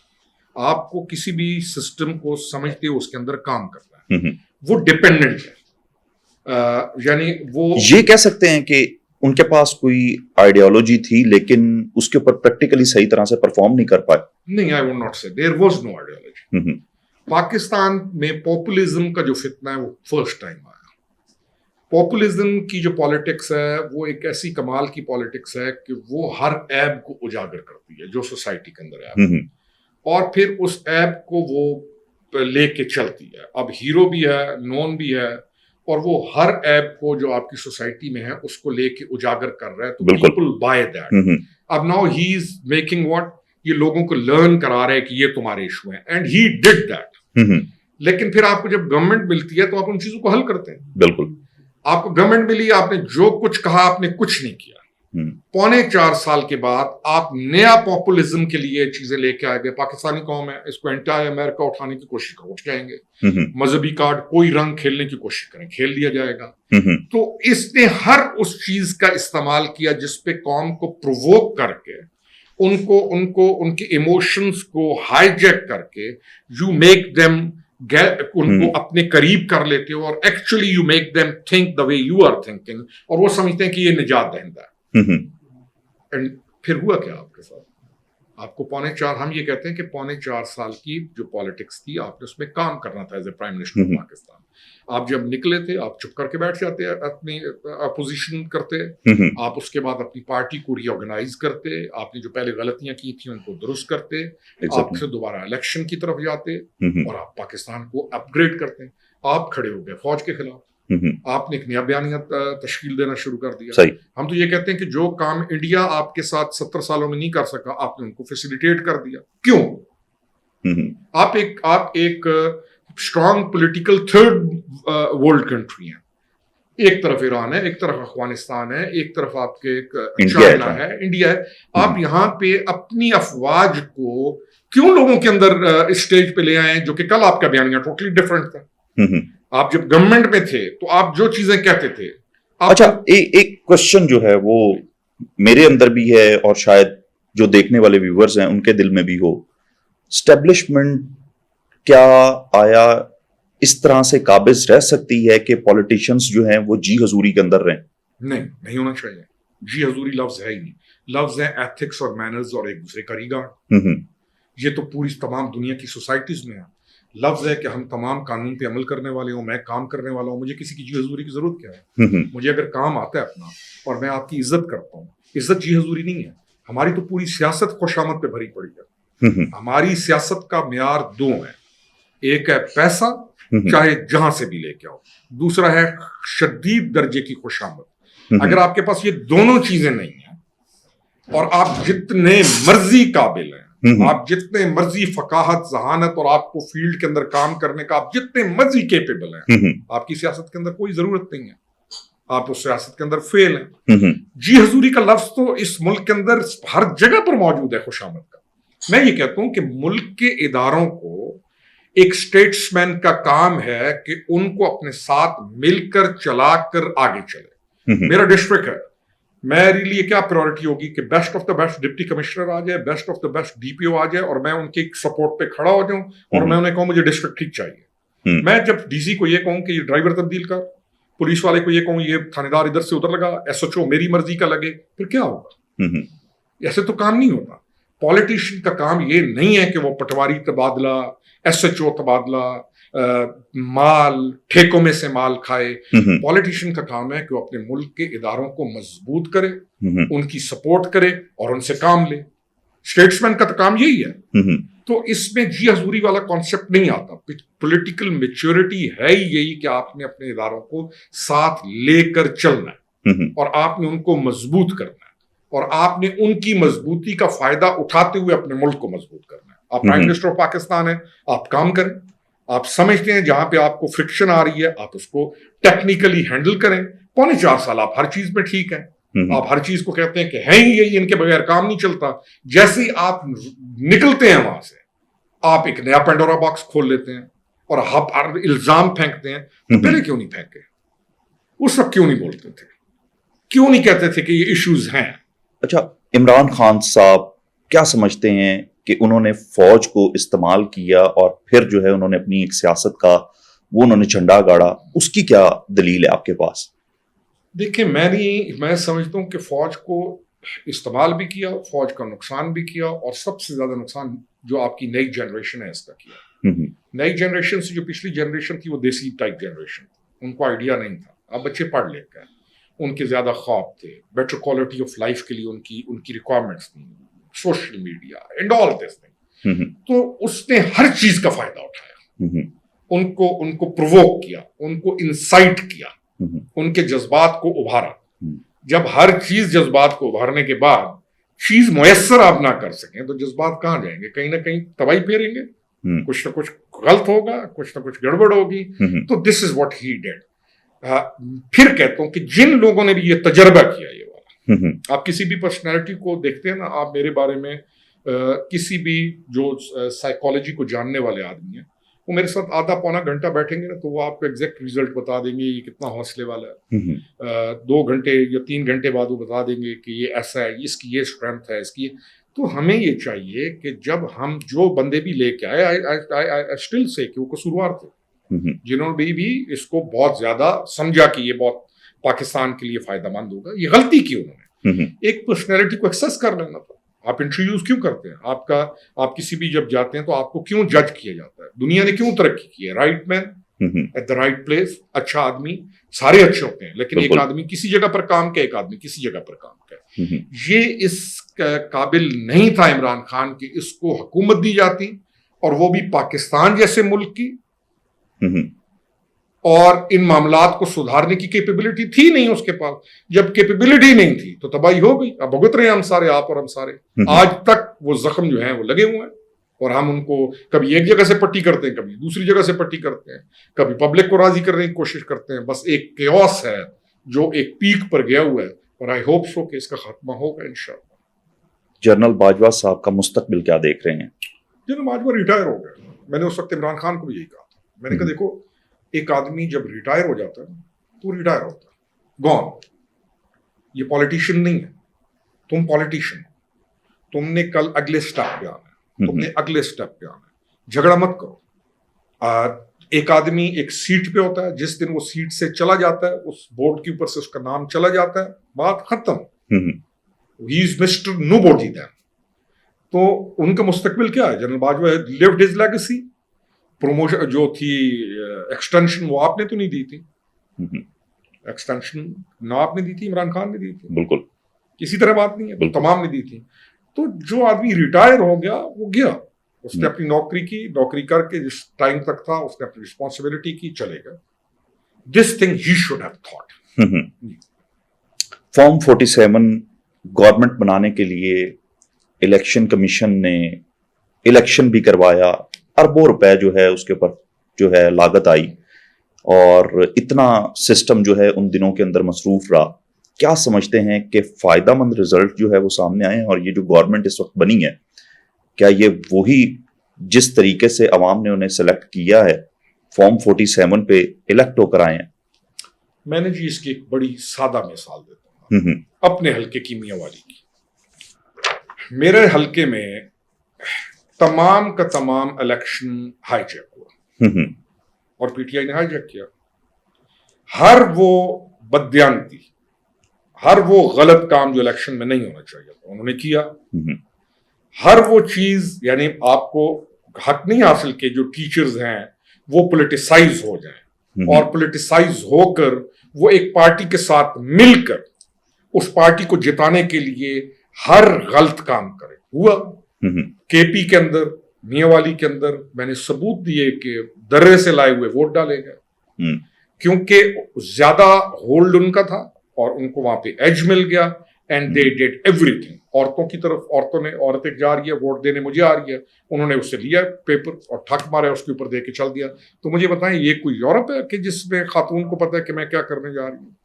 आपको किसी भी सिस्टम को समझते हुए उसके अंदर काम करना है, वो डिपेंडेंट है। यानी वो ये कह सकते हैं कि उनके पास कोई आइडियोलॉजी थी लेकिन उसके ऊपर प्रैक्टिकली सही तरह से परफॉर्म नहीं कर पाए। नहीं, I would not say there was no ideology. Pakistan में पॉपुलिज्म का जो फितना है वो फर्स्ट टाइम आया। पॉपुलिज्म की जो पॉलिटिक्स है वो एक ऐसी कमाल की पॉलिटिक्स है कि वो हर ऐब को उजागर करती है जो सोसाइटी के अंदर है, और फिर उस ऐब को वो लेके चलती है। अब हीरो भी है, नॉन भी है, और वो हर ऐप को जो आपकी सोसाइटी में है उसको लेके उजागर कर रहा है, तो पीपल बाय दैट। अब now he is making what, ये लोगों को लर्न करा रहे हैं कि ये तुम्हारे इशू है, एंड ही डिड दैट। लेकिन फिर आपको जब गवर्नमेंट मिलती है तो आप उन चीजों को हल करते हैं। बिल्कुल। आपको गवर्नमेंट मिली, आपने जो कुछ कहा आपने कुछ नहीं किया। 4.25 साल के बाद आप नया पॉपुलिज्म के लिए चीजें लेके आ गए। पाकिस्तानी कौम है, इसको एंटी अमेरिका उठाने की कोशिश करो, उठ जाएंगे। मजहबी कार्ड कोई रंग खेलने की कोशिश करें, खेल दिया जाएगा। तो इसने हर उस चीज का इस्तेमाल किया जिसपे कौम को प्रोवोक करके उनको उनके इमोशंस को हाईजैक करके यू मेक देम उनको अपने करीब कर लेते हो, और actually you make them think the way you are thinking, और वो समझते हैं कि ये निजात दहिंदा है। एंड फिर हुआ क्या आपके साथ? आपको 4.25, हम ये कहते हैं कि 4.25 साल की जो पॉलिटिक्स थी, आपने उसमें काम करना था as a prime minister of Pakistan. आप जब निकले थे, आप चुप करके बैठ जाते, अपनी अपोजिशन करते, आप उसके बाद अपनी पार्टी को रीऑर्गेनाइज करते, आपने जो पहले गलतियां की थी उनको दुरुस्त करते, आप फिर दोबारा इलेक्शन की तरफ जाते, और आप पाकिस्तान को अपग्रेड करते। आप खड़े हो गए फौज के खिलाफ, आपने एक नया बयानिया तश्कील देना शुरू कर दिया। सही। हम तो ये कहते हैं कि जो काम इंडिया आपके साथ 70 सालों में नहीं कर सका, आपने उनको फैसिलिटेट कर दिया। क्यों? आप एक strong political third world country है। एक तरफ ईरान है, एक तरफ अफगानिस्तान है, एक तरफ आपके चाइना है, इंडिया है। आप यहाँ पे अपनी अफवाज को क्यों लोगों के अंदर स्टेज पे ले आए जो कि कल आपका बयानिया टोटली डिफरेंट था। आप जब गवर्नमेंट में थे तो आप जो चीजें कहते थे। अच्छा, एक क्वेश्चन जो है वो मेरे अंदर भी है और शायद जो देखने वाले व्यूअर्स हैं उनके दिल में भी हो, स्टैब्लिशमेंट क्या आया इस तरह से काबिज रह सकती है कि पॉलिटिशियंस जो हैं वो जी हजूरी के अंदर रहें? नहीं होना चाहिए। जी हजूरी लफ्ज है ही नहीं, लफ्ज है एथिक्स और मैनर्स और एक दूसरे का रिगार्ड। ये तो पूरी तमाम दुनिया की सोसाइटीज में है। लफ्ज है कि हम तमाम कानून पे अमल करने वाले हो, मैं काम करने वाला हूँ, मुझे किसी की जी हजूरी की जरूरत क्या है? मुझे अगर काम आता है अपना और मैं आपकी इज्जत करता हूँ, इज्जत जी हजूरी नहीं है। हमारी तो पूरी सियासत खुशामद पे भरी पड़ी है। हमारी सियासत का म्यार 2 है, एक है पैसा, चाहे जहां से भी लेके आओ, दूसरा है शदीद दर्जे की खुशामद। अगर आपके पास ये दोनों चीजें नहीं है और आप जितने मर्जी काबिल हैं, आप जितने मर्जी फकाहत जहानत और आपको फील्ड के अंदर काम करने का आप जितने मर्जी केपेबल हैं, आपकी सियासत के अंदर कोई जरूरत नहीं है, आप उस सियासत के अंदर फेल हैं। जी हजूरी का लफ्ज तो इस मुल्क के अंदर हर जगह पर मौजूद है खुशामद का। मैं ये कहता हूं कि मुल्क के इदारों को एक स्टेट्समैन का काम है कि उनको अपने साथ मिलकर चलाकर आगे चले। मेरा डिस्ट्रिक्ट है, मेरे लिए क्या प्रायोरिटी होगी कि best of the best deputy commissioner आ जाए, best of the best DPO आ जाए, और मैं उनके सपोर्ट पे खड़ा हो जाऊं और मैं उन्हें कहूं मुझे डिस्ट्रिक्ट ठीक चाहिए। मैं जब डीसी को ये कहूं कि ये ड्राइवर तब्दील कर, पुलिस वाले को ये कहूं ये थानेदार इधर से उधर लगा, एसएचओ मेरी मर्जी का लगे, फिर क्या होगा? ऐसे तो काम नहीं होता। पॉलिटिशियन का काम ये नहीं है कि वो पटवारी तबादला, एसएचओ तबादला माल ठेकों में से माल खाए। पॉलिटिशियन का काम है कि वो अपने मुल्क के इदारों को मजबूत करे, उनकी सपोर्ट करे और उनसे काम ले। स्टेट्समैन का तो काम यही है। तो इसमें जी हजूरी वाला कॉन्सेप्ट नहीं आता। पॉलिटिकल मैच्योरिटी है ही यही कि आपने अपने इदारों को साथ लेकर चलना है और आपने उनको मजबूत करना है और आपने उनकी मजबूती का फायदा उठाते हुए अपने मुल्क को मजबूत करना है। आप प्राइम मिनिस्टर ऑफ पाकिस्तान है, आप काम करें। आप समझते हैं जहां पे आपको फ्रिक्शन आ रही है आप उसको टेक्निकली हैंडल करें। 4.25 साल आप हर चीज में ठीक है, आप हर चीज को कहते हैं कि है ही यही, इनके बगैर काम नहीं चलता। जैसे ही आप निकलते हैं वहां से आप एक नया पेंडोरा बॉक्स खोल लेते हैं और आप इल्जाम फेंकते हैं। तो पहले क्यों नहीं फेंके? उस वक्त क्यों नहीं बोलते थे? क्यों नहीं कहते थे कि ये इश्यूज हैं? अच्छा, इमरान खान साहब क्या समझते हैं कि उन्होंने फौज को इस्तेमाल किया और फिर जो है उन्होंने अपनी एक सियासत का वो उन्होंने झंडा गाड़ा, उसकी क्या दलील है आपके पास? देखिए, मैं समझता हूं कि फौज को इस्तेमाल भी किया, फौज का नुकसान भी किया और सबसे ज्यादा नुकसान जो आपकी नई जनरेशन है इसका किया। नई जनरेशन से जो पिछली जनरेशन थी वो देसी टाइप जनरेशन, उनको आइडिया नहीं था। अब बच्चे पढ़ लिख गए, उनके ज्यादा ख्वाब थे, बेटर क्वालिटी ऑफ लाइफ के लिए उनकी रिक्वायरमेंट्स थी, social media and all this thing. तो उसने हर चीज का फायदा उठाया, उनको प्रोवोक किया, उनको इंसाइट किया, उनके जज्बात को उभारा। जब हर चीज जज्बात को उभारने के बाद चीज मुयस्सर आप ना कर सकें तो जज्बात कहां जाएंगे? कहीं ना कहीं तबाही फेरेंगे, कुछ ना कुछ गलत होगा, कुछ ना कुछ गड़बड़ होगी। तो this is what he did. फिर कहता हूं कि जिन लोगों ने भी ये तजर्बा किया ये वाला, आप किसी भी पर्सनैलिटी को देखते हैं ना, आप मेरे बारे में किसी भी जो साइकोलॉजी को जानने वाले आदमी है वो मेरे साथ आधा पौना घंटा बैठेंगे ना तो वो आपको एग्जैक्ट रिजल्ट बता देंगे ये कितना हौसले वाला है। 2 घंटे या 3 घंटे बाद वो बता देंगे कि ये ऐसा है, इसकी ये स्ट्रेंथ है, इसकी। तो हमें ये चाहिए कि जब हम जो बंदे भी लेके आए, आई स्टिल से कि वो कसूरवार थे, जिन्होंने भी इसको बहुत ज्यादा समझा कि ये बहुत पाकिस्तान के लिए फायदेमंद होगा, ये गलती की उन्होंने। एक पर्सनैलिटी को एक्सेस कर लेना था। आप इंटरव्यूज क्यों करते हैं? आप किसी भी जब जाते हैं तो आपको क्यों जज किया जाता है? दुनिया ने क्यों तरक्की की है? Right man at the right place. अच्छा आदमी, सारे अच्छे होते हैं लेकिन एक आदमी किसी जगह पर काम का, एक आदमी किसी जगह पर काम का। ये इस काबिल नहीं था इमरान खान कि इसको हुकूमत दी जाती, और वो भी पाकिस्तान जैसे मुल्क की, और इन मामलात को सुधारने की कैपेबिलिटी थी नहीं उसके पास। जब कैपेबिलिटी नहीं थी तो तबाही हो गई। अब भुगत रहे हैं हम सारे, आप और हम सारे। आज तक वो जख्म जो है वो लगे हुए हैं और हम उनको कभी एक जगह से पट्टी करते हैं, कभी दूसरी जगह से पट्टी करते हैं, कभी पब्लिक को राजी करने की कोशिश करते हैं। बस एक केओस है जो एक पीक पर गया हुआ है और आई होप सो कि इसका खात्मा होगा इंशाअल्लाह। जनरल बाजवा साहब का मुस्तकबिल क्या देख रहे हैं? जनरल बाजवा रिटायर हो गए। मैंने उस वक्त इमरान खान को भी यही कहा था। मैंने कहा देखो, एक आदमी जब रिटायर हो जाता है तो रिटायर होता है, गॉन। ये पॉलिटिशियन नहीं है, तुम पॉलिटिशियन हो। तुमने कल अगले स्टेप पे आना है, तुमने अगले स्टेप पे आना है। झगड़ा मत करो। एक आदमी एक सीट पे होता है, जिस दिन वो सीट से चला जाता है, उस बोर्ड के ऊपर से उसका नाम चला जाता है, बात खत्म। He is mister nobody then. तो उनका मुस्तकबिल क्या है? General Bajwa lived his legacy. Promotion जो थी, एक्सटेंशन, वो आपने तो नहीं दी थी। एक्सटेंशन ना आपने दी थी, इमरान खान ने दी थी। बिल्कुल किसी तरह बात नहीं है, तो तमाम ने दी थी। तो जो आदमी रिटायर हो गया वो गया, उसने अपनी नौकरी की, नौकरी करके जिस टाइम तक था उसने अपनी रिस्पॉन्सिबिलिटी की, चलेगा। This thing he should have thought. Form 47 government बनाने के लिए इलेक्शन कमीशन ने इलेक्शन भी करवाया, अरबों रुपए जो है उसके ऊपर जो है लागत आई, और इतना सिस्टम जो है उन दिनों के अंदर मसरूफ रहा। क्या समझते हैं कि फायदेमंद रिजल्ट जो है वो सामने आए हैं, और ये जो गवर्नमेंट इस वक्त बनी है, क्या ये वही जिस तरीके से अवाम ने उन्हें सेलेक्ट किया है, फॉर्म 47 पे इलेक्ट होकर आए हैं? मैंने जी इसकी एक बड़ी सादा मिसाल देता हूँ अपने हल्के की मियांवाली की। मेरे हल्के में तमाम का तमाम इलेक्शन हाईजैक हुआ और पीटीआई ने हाईजैक किया। हर वो बददियानती, हर वो गलत काम जो इलेक्शन में नहीं होना चाहिए था, उन्होंने किया। हर वो चीज, यानी आपको हक नहीं हासिल के जो टीचर्स हैं वो पोलिटिसाइज हो जाए और पोलिटिसाइज होकर वो एक पार्टी के साथ मिलकर उस पार्टी को जिताने के लिए हर गलत काम करे। हुआ केपी के अंदर, मियांवाली के अंदर मैंने सबूत दिए कि दर्रे से लाए हुए वोट डाले गए, क्योंकि ज्यादा होल्ड उनका था और उनको वहां पे एज मिल गया एंड दे डिड एवरीथिंग। औरतों की तरफ, औरतों ने, औरत एक जा रही है वोट देने, मुझे आ रही है, उन्होंने उससे लिया पेपर और ठक मारा, उसके ऊपर दे के चल दिया। तो मुझे बताएं, ये कोई यूरोप है कि जिसमें खातून को पता है कि मैं क्या करने जा रही हूँ?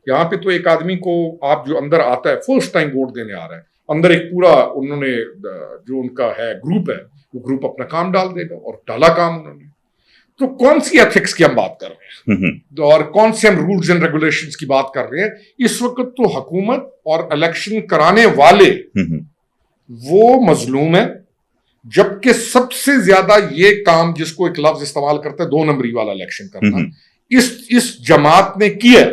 यहाँ पे तो एक आदमी को आप जो अंदर आता है, फर्स्ट टाइम वोट देने आ रहा है, अंदर एक पूरा उन्होंने जो उनका है ग्रुप है, वो ग्रुप अपना काम डाल देगा और डाला काम उन्होंने। तो कौन सी एथिक्स की हम बात कर रहे हैं और कौन से हम रूल्स एंड रेगुलेशंस की बात कर रहे हैं? इस वक्त तो हुकूमत और इलेक्शन कराने वाले वो मजलूम है, जबकि सबसे ज्यादा ये काम जिसको एक लफ्ज इस्तेमाल करते हैं 2 नंबरी वाला इलेक्शन करना, इस जमात ने किया।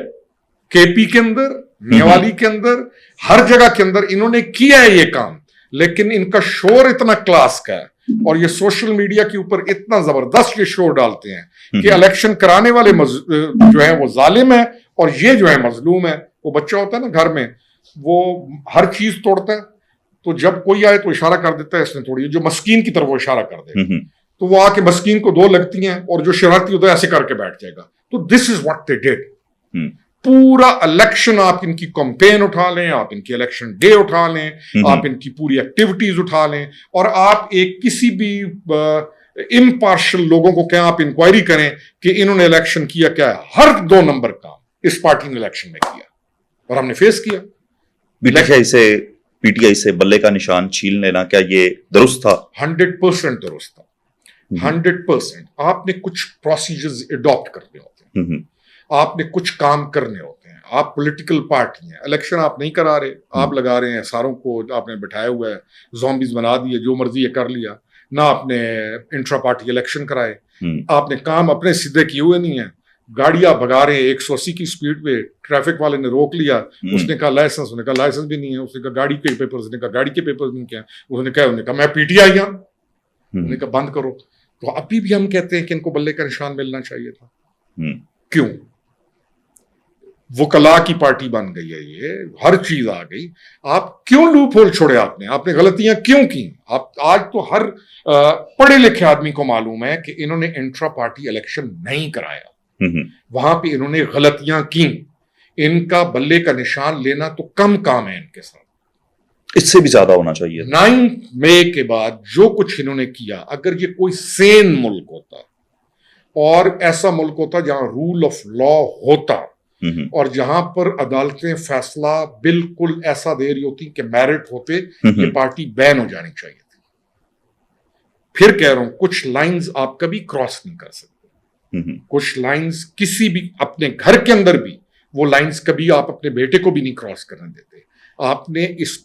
केपी के अंदर, मियांवाली के अंदर, हर जगह के अंदर इन्होंने किया है ये काम, लेकिन इनका शोर इतना क्लास का है और ये सोशल मीडिया के ऊपर इतना जबरदस्त ये शोर डालते हैं कि इलेक्शन कराने वाले जो है वो जालिम है और ये जो है मजलूम है। वो बच्चा होता है ना घर में, वो हर चीज तोड़ता है, तो जब कोई आए तो इशारा कर देता है इसने तोड़ी, जो मस्कीन की तरफ वो इशारा कर देगा, तो वो आके मस्कीन को 2 लगती हैं और जो शरारती होता है ऐसे करके बैठ जाएगा। तो this is what they did. पूरा इलेक्शन आप इनकी कैंपेन उठा लें, आप इनकी इलेक्शन डे उठा लें, आप इनकी पूरी एक्टिविटीज उठा लें और आप एक किसी भी इम्पार्शियल लोगों को क्या आप इंक्वायरी करें कि इन्होंने इलेक्शन किया क्या है, हर 2 नंबर काम इस पार्टी ने इलेक्शन में किया और हमने फेस किया। पीटीआई से बल्ले का निशान छीन लेना, क्या ये दुरुस्त था? 100% दुरुस्त था, 100%। आपने कुछ प्रोसीजर्स अडॉप्ट करने होते हैं, आपने कुछ काम करने होते हैं। आप पॉलिटिकल पार्टी हैं, इलेक्शन आप नहीं करा रहे, आप लगा रहे हैं सारों को, आपने बिठाया हुआ है, ज़ॉम्बीज बना दिए, जो मर्जी कर लिया ना, आपने इंट्रा पार्टी इलेक्शन कराए, आपने काम अपने सीधे किए हुए नहीं है, गाड़ियां भगा रहे हैं 180 की स्पीड पे, ट्रैफिक वाले ने रोक लिया, उसने कहा लाइसेंस, उसने कहा लाइसेंस भी नहीं है, उसने कहा गाड़ी के पेपर्स, उसने कहा गाड़ी के पेपर्स नहीं क्या, उसने कहा मैं पीटीआई हूं, उसने कहा बंद करो। तो अभी भी हम कहते हैं कि इनको बल्ले का निशान मिलना चाहिए था। क्यों? वकला की पार्टी बन गई है ये, हर चीज आ गई। आप क्यों लूप होल छोड़े? आपने गलतियां क्यों की? आप आज तो हर पढ़े लिखे आदमी को मालूम है कि इन्होंने इंट्रा पार्टी इलेक्शन नहीं कराया, वहां पे इन्होंने गलतियां की। इनका बल्ले का निशान लेना तो कम काम है इनके साथ, इससे भी ज्यादा होना चाहिए। 9 मई के बाद जो कुछ इन्होंने किया, अगर ये कोई सेन मुल्क होता और ऐसा मुल्क होता जहां रूल ऑफ लॉ होता और जहां पर अदालतें फैसला बिल्कुल ऐसा दे रही होती कि मेरिट होते, ये पार्टी बैन हो जानी चाहिए थी। फिर कह रहा हूं, कुछ लाइंस आप कभी क्रॉस नहीं कर सकते, कुछ लाइंस किसी भी, अपने घर के अंदर भी वो लाइंस कभी आप अपने बेटे को भी नहीं क्रॉस करने देते। आपने इस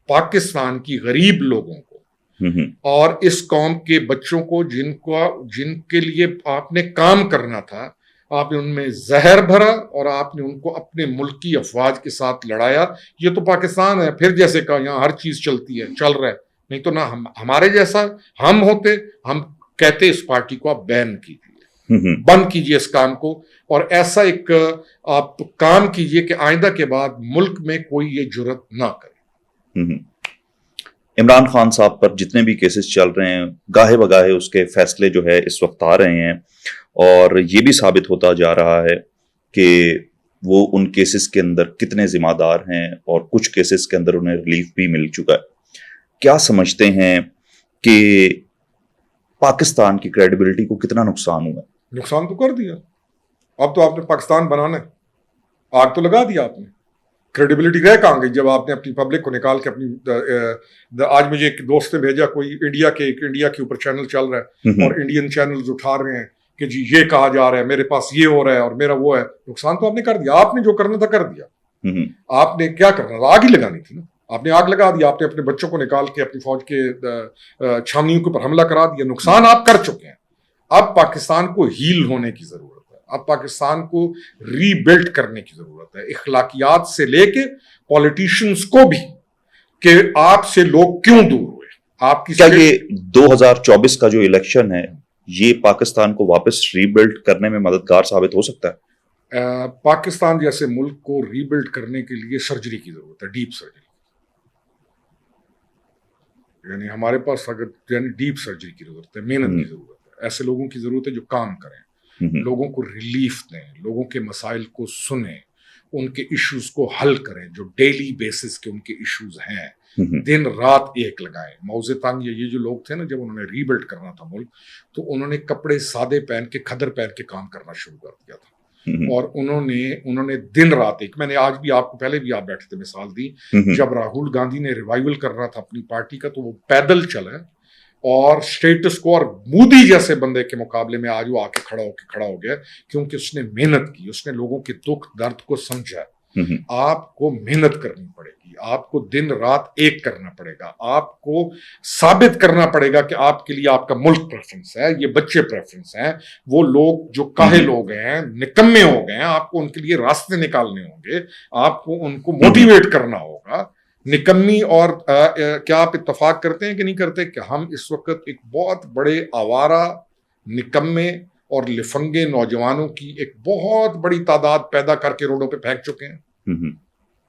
पाकिस्तान की गरीब लोगों को और इस कौम के बच्चों को जिनके लिए आपने काम करना था, आपने उनमें जहर भरा और आपने उनको अपने मुल्क की अफवाज के साथ लड़ाया। ये तो पाकिस्तान है। फिर जैसे कहा यहाँ हर चीज चलती है, चल रहा है, नहीं तो ना हमारे जैसा हम होते, हम कहते इस पार्टी को आप बैन कीजिए, बंद कीजिए इस काम को, और ऐसा एक आप काम कीजिए कि आइंदा के बाद मुल्क में कोई ये जुर्रत ना करे। इमरान खान साहब पर जितने भी केसेस चल रहे हैं, गाहे बगाहे उसके फैसले जो है इस वक्त आ रहे हैं और ये भी साबित होता जा रहा है कि वो उन केसेस के अंदर कितने जिम्मेदार हैं और कुछ केसेस के अंदर उन्हें रिलीफ भी मिल चुका है। क्या समझते हैं कि पाकिस्तान की क्रेडिबिलिटी को कितना नुकसान हुआ? नुकसान तो कर दिया। अब तो आपने पाकिस्तान बनाना है, आग तो लगा दिया आपने। क्रेडिबिलिटी रह कहाँ गई जब आपने अपनी पब्लिक को निकाल के अपनी आज मुझे एक दोस्त ने भेजा, कोई इंडिया के ऊपर चैनल चल रहा है और इंडियन चैनल्स उठा रहे हैं कि जी ये कहा जा रहा है, मेरे पास ये हो रहा है और मेरा वो है। नुकसान तो आपने कर दिया। आपने जो करना था कर दिया। आपने क्या करना था? आग ही लगानी थी ना। आपने आग लगा दिया। आपने अपने बच्चों को निकाल के अपनी फौज के छावनियों के ऊपर हमला करा दिया। नुकसान आप कर चुके हैं। अब पाकिस्तान को हील होने की जरूरत है। अब पाकिस्तान को रीबिल्ड करने की जरूरत है, इखलाकियात से लेके पॉलिटिशियंस को भी, कि आपसे लोग क्यों दूर हुए। आपकी क्या ये 2024 का जो इलेक्शन है ये पाकिस्तान को वापस रीबिल्ड करने में मददगार साबित हो सकता है? पाकिस्तान जैसे मुल्क को रीबिल्ड करने के लिए सर्जरी की जरूरत है, डीप सर्जरी। यानी हमारे पास अगर यानी डीप सर्जरी की जरूरत है, मेहनत की जरूरत है, ऐसे लोगों की जरूरत है जो काम करें, लोगों को रिलीफ दें, लोगों के मसाइल को सुने, उनके इश्यूज को हल करें, जो डेली बेसिस के उनके इश्यूज हैं, दिन रात एक लगाएं। मौजे तांग ये जो लोग थे ना, जब उन्होंने रीबिल्ड करना था मुल्क, तो उन्होंने कपड़े सादे पहन के, खदर पहन के काम करना शुरू कर दिया था। और उन्होंने दिन रात एक, मैंने आज भी आपको, पहले भी आप बैठे थे, मिसाल दी, जब राहुल गांधी ने रिवाइवल करना था अपनी पार्टी का, तो वो पैदल चला और स्टेटस को, और मोदी जैसे बंदे के मुकाबले में आज वो आके खड़ा हो गया, क्योंकि उसने मेहनत की, उसने लोगों के दुख दर्द को समझा। आपको मेहनत करनी पड़ेगी, आपको दिन रात एक करना पड़ेगा, आपको साबित करना पड़ेगा कि आपके लिए आपका मुल्क प्रेफरेंस है, ये बच्चे प्रेफरेंस हैं। वो लोग जो काहे लोग हैं, निकम्मे हो गए हैं, आपको उनके लिए रास्ते निकालने होंगे, आपको उनको मोटिवेट करना होगा। निकम्मी और क्या आप इत्तफाक करते हैं कि नहीं करते कि हम इस वक्त एक बहुत बड़े आवारा, निकम्मे और लिफंगे नौजवानों की एक बहुत बड़ी तादाद पैदा करके रोडों पे फेंक चुके हैं।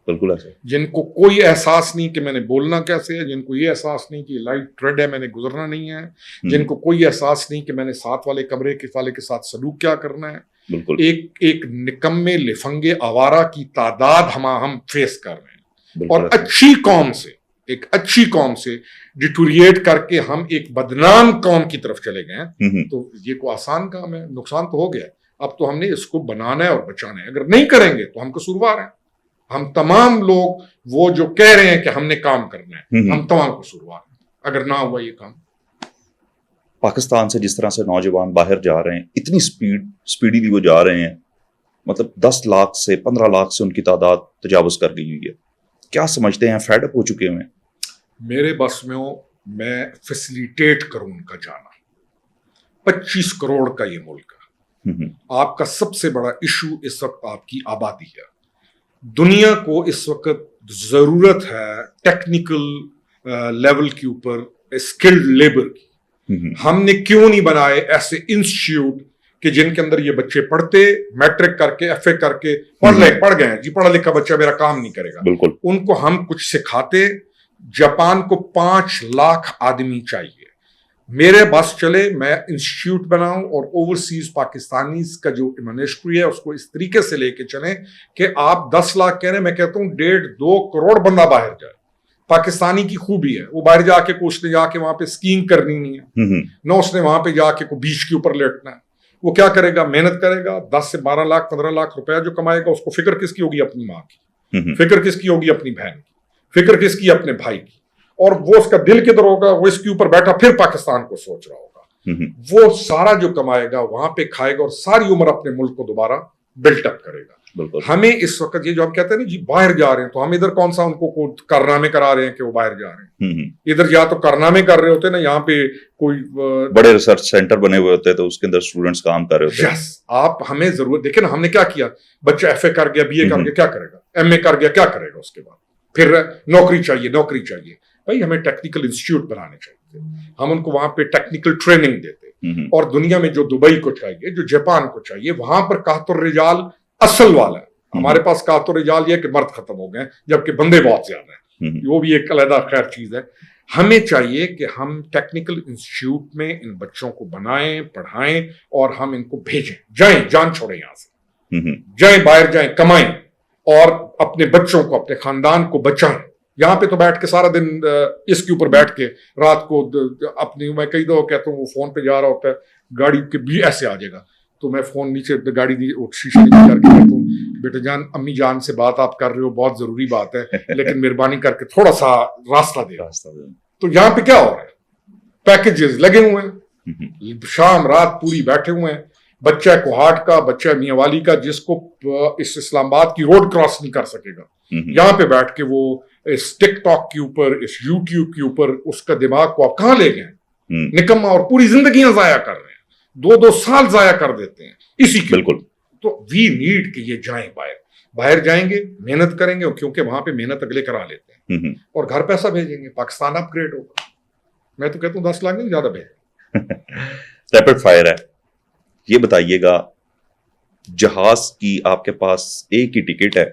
बिल्कुल ऐसे, जिनको कोई एहसास नहीं कि मैंने बोलना कैसे है, जिनको ये एहसास नहीं कि लाइफ ट्रेड है, मैंने गुजरना नहीं है, जिनको कोई एहसास नहीं कि मैंने साथ वाले कमरे के वाले के साथ सलूक क्या करना है। बिल्कुल एक निकम्मे लिफंगे आवारा की तादाद हम फेस कर रहे हैं। और ऐसे। एक अच्छी कौम से डिटोरिएट करके हम एक बदनाम कौम की तरफ चले गए हैं। तो ये कोई आसान काम है, नुकसान तो हो गया, अब तो हमने इसको बनाना है और बचाना है। अगर नहीं करेंगे तो हम कसूरवार हैं। हम तमाम लोग वो जो कह रहे हैं कि हमने काम करना है, हम तमाम कसूरवार हैं अगर ना हुआ ये काम। पाकिस्तान से जिस तरह से नौजवान बाहर जा रहे हैं, इतनी स्पीडीली वो जा रहे हैं, मतलब 10 लाख से 15 लाख से उनकी तादाद तजावुज कर गई हुई है। क्या समझते हैं, फेड अप हो चुके हैं? मेरे बस में हो, मैं फैसिलिटेट करूं उनका जाना। 25 करोड़ का ये मुल्क है। आपका सबसे बड़ा इशू इस वक्त आपकी आबादी है। दुनिया को इस वक्त जरूरत है टेक्निकल लेवल के ऊपर स्किल्ड लेबर की। हमने क्यों नहीं बनाए ऐसे इंस्टीट्यूट कि जिनके अंदर ये बच्चे पढ़ते, मैट्रिक करके, एफए करके पढ़ गए जी, पढ़ा लिखा बच्चा मेरा काम नहीं करेगा, बिल्कुल, उनको हम कुछ सिखाते। जापान को 5 लाख आदमी चाहिए। मेरे बस चले, मैं इंस्टीट्यूट बनाऊं और ओवरसीज पाकिस्तानी का जो मिनिस्ट्री है उसको इस तरीके से लेके चले कि आप 10 लाख कह रहे हैं, मैं कहता हूं 1.5-2 करोड़ बंदा बाहर जाए। पाकिस्तानी की खूबी है, वो बाहर जाके उसने जाके वहां पे स्कीइंग करनी नहीं है, ना उसने वहां पे जाके को बीच के ऊपर लेटना है। वो क्या करेगा, मेहनत करेगा। 10 से 12 लाख 15 लाख रुपया जो कमाएगा, उसको फिक्र किसकी होगी, अपनी माँ की, फिक्र किसकी होगी, अपनी बहन की, फिक्र किसकी, अपने भाई की। और वो उसका दिल किधर होगा, वो इसके ऊपर बैठा फिर पाकिस्तान को सोच रहा होगा। वो सारा जो कमाएगा वहां पे खाएगा और सारी उम्र अपने मुल्क को दोबारा बिल्टअप करेगा। हमें इस वक्त ये जो हम कहते हैं ना जी बाहर जा रहे हैं, तो हम इधर कौन सा उनको कारनामे करा रहे हैं कि वो बाहर जा रहे हैं। इधर या तो कारनामे कर रहे होते ना, यहाँ पे कोई बड़े रिसर्च सेंटर बने हुए होते हैं, तो उसके अंदर स्टूडेंट्स काम कर रहे होते हैं। यस, आप हमें जरूरत देखे ना, हमने क्या किया, बच्चा एफए कर गया, बीए कर गया, क्या करेगा, एमए कर गया, क्या करेगा, उसके बाद फिर नौकरी चाहिए, नौकरी चाहिए। भाई हमें टेक्निकल इंस्टीट्यूट बनाने चाहिए, हम उनको वहां पे टेक्निकल ट्रेनिंग देते। और दुनिया में जो दुबई को चाहिए, जो जापान को चाहिए, वहां पर कातुर रिजाल असल वाला है। हमारे पास कातुर रिजाल ये कि मर्द खत्म हो गए, जबकि बंदे बहुत ज्यादा हैं। वो भी एक अलग खैर चीज है। हमें चाहिए कि हम टेक्निकल इंस्टीट्यूट में इन बच्चों को बनाएं, पढ़ाएं और हम इनको भेजें, जाएं, जान छोड़ें यहां से, जाएं बाहर, जाएं, कमाएं और अपने बच्चों को, अपने खानदान को बचाएं। यहाँ पे तो बैठ के सारा दिन इसके ऊपर बैठ के रात को अपनी, मैं कई दफा कहता हूँ, वो फोन पे जा रहा होता है, गाड़ी के भी ऐसे आ जाएगा, तो मैं फोन नीचे गाड़ी शीशे नीचे करके कहता हूँ, बेटे जान, अम्मी जान से बात आप कर रहे हो, बहुत जरूरी बात है, लेकिन मेहरबानी करके थोड़ा सा रास्ता दे। तो यहाँ पे क्या हो रहा है, पैकेजेस लगे हुए हैं, शाम रात पूरी बैठे हुए हैं। बच्चा कोहाट का, बच्चा मियावाली का, जिसको इस इस्लामाबाद की रोड क्रॉस नहीं कर सकेगा, यहाँ पे बैठ के वो इस टिकटॉक के ऊपर, इस यूट्यूब के ऊपर उसका दिमाग को आप कहां ले गए, निकम्मा, और पूरी जिंदगियां जाया कर रहे हैं, 2-2 साल जाया कर देते हैं इसी के। बिल्कुल। तो वी नीड कि ये जाएं बाहर जाएंगे, मेहनत करेंगे, क्योंकि वहां पे मेहनत अगले करा लेते हैं, और घर पैसा भेजेंगे, पाकिस्तान अपग्रेड होगा। मैं तो कहता हूँ 10 लाख नहीं, ज्यादा भेजेंगे। रैपिड फायर है, ये बताइएगा, जहाज की आपके पास एक ही टिकट है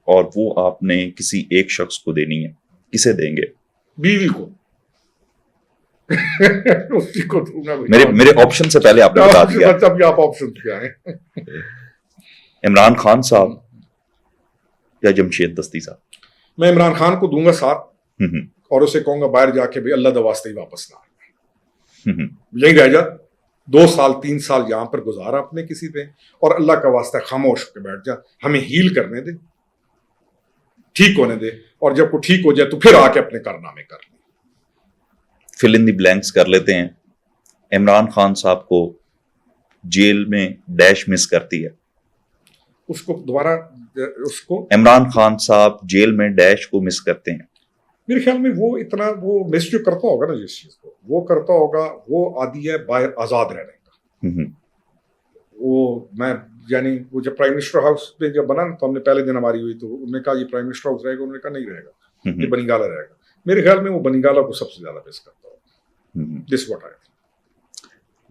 और वो आपने किसी एक शख्स को देनी है, किसे देंगे? बीवी को। उसी को दूंगा। मेरे ऑप्शन से पहले आपने बता दिया। तब आप ऑप्शन क्या है? इमरान खान साहब या जमशेद दस्ती साहब? मैं इमरान खान को दूंगा साथ और उसे कहूंगा बाहर जाके भी अल्लाह द वास्ते ही वापस ना आए, यही रह जा, 2 साल 3 साल यहां पर गुजारा अपने किसी पे, और अल्लाह का वास्ता खामोश होकर बैठ जा, हमें हील करने दे, ठीक होने दे, और जब वो ठीक हो जाए तो फिर आके अपने कारनामे कर ले। फिल इन द ब्लैंक्स कर लेते हैं। इमरान खान साहब को जेल में डैश मिस करती है, उसको दोबारा उसको इमरान खान साहब जेल में डैश को मिस करते हैं। मेरे ख्याल में वो इतना वो मिस जो करता होगा ना, जिस चीज को वो करता होगा, वो आदि है बाहर आजाद रहने का। वो मैं यानी वो जब प्राइम मिनिस्टर हाउस पे जब बना तो हमने पहले दिन हमारी हुई तो उन्होंने कहा ये प्राइम मिनिस्टर हाउस रहेगा, उन्होंने कहा नहीं रहेगा, ये बनिगाला रहेगा। मेरे ख्याल में वो बनिगाला को सबसे ज्यादा मिस करता होगा। This what I think.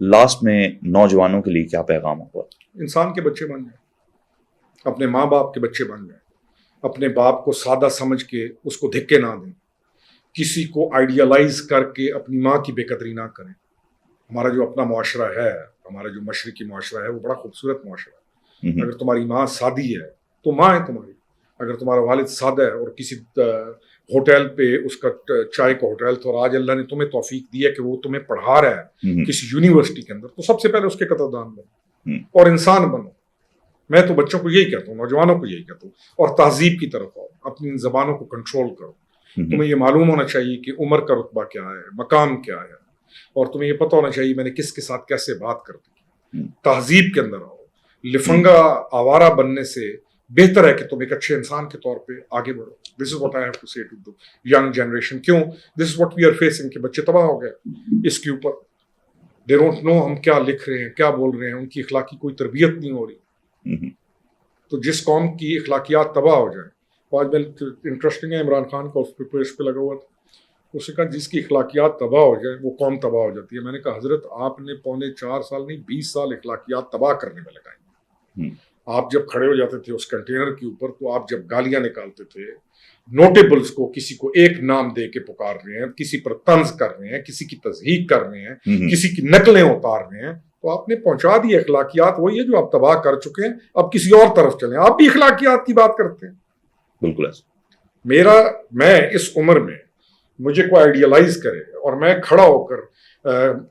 Last में नौजवानों के लिए क्या पैगाम होगा? इंसान के बच्चे बन जाए, अपने माँ बाप के बच्चे बन जाए, अपने बाप को सादा समझ के उसको धिक्के ना दें, किसी को आइडियलाइज करके अपनी माँ की बेकदरी ना करें। हमारा जो अपना मुआशरा है, हमारा जो मशरिकी मुआशरा है, वो बड़ा खूबसूरत मुआशरा है। अगर तुम्हारी माँ सादी है तो माँ है तुम्हारी, अगर तुम्हारा वालिद सादा है और किसी होटल पे उसका चाय का होटल था और आज अल्लाह ने तुम्हें तौफीक दी है कि वो तुम्हें पढ़ा रहा है किसी यूनिवर्सिटी के अंदर, तो सबसे पहले उसके कदरदान बनो और इंसान बनो। मैं तो बच्चों को यही कहता हूँ, नौजवानों को यही कहता हूँ, और तहजीब की तरफ आओ, अपनी जबानों को कंट्रोल करो। तुम्हें ये मालूम होना चाहिए कि उम्र का रुतबा क्या है, मकाम क्या है, और तुम्हें ये पता होना चाहिए मैंने किसके साथ कैसे बात करनी है। तहजीब के अंदर आओ। लिफंगा आवारा बनने से बेहतर है कि तुम एक अच्छे इंसान के तौर पे आगे बढ़ो। This is what I have to say to the young generation. क्यों? This is what we are facing कि बच्चे तबाह हो गए इसके ऊपर। दे डोंट नो हम क्या लिख रहे हैं, क्या बोल रहे हैं, उनकी इखलाकी कोई तरबियत नहीं हो रही। तो जिस कौम की इखलाकियात तबाह हो जाए, आज मैं इंटरेस्टिंग है, इमरान खान का उस पे लगा हुआ था, उसने कहा जिसकी इखलाकियात तबाह हो जाए वो कौम तबाह हो जाती है। मैंने कहा हजरत आपने 4.25 साल नहीं 20 साल इखलाकियात तबाह करने में लगाई। आप जब खड़े हो जाते थे उस कंटेनर के ऊपर, तो आप जब गालियां निकालते थे, नोटेबल्स को किसी को एक नाम दे के पुकार रहे हैं, किसी पर तंज कर रहे हैं, किसी की तज़हीक कर रहे हैं, किसी की नकलें उतार रहे हैं, तो आपने पहुंचा दी इखलाकियात वही है जो आप तबाह कर चुके हैं। अब किसी और तरफ चलें, आप भी इखलाकियात की बात करते हैं। बिल्कुल। मैं इस उम्र में मुझे कोई आइडियलाइज करे और मैं खड़ा होकर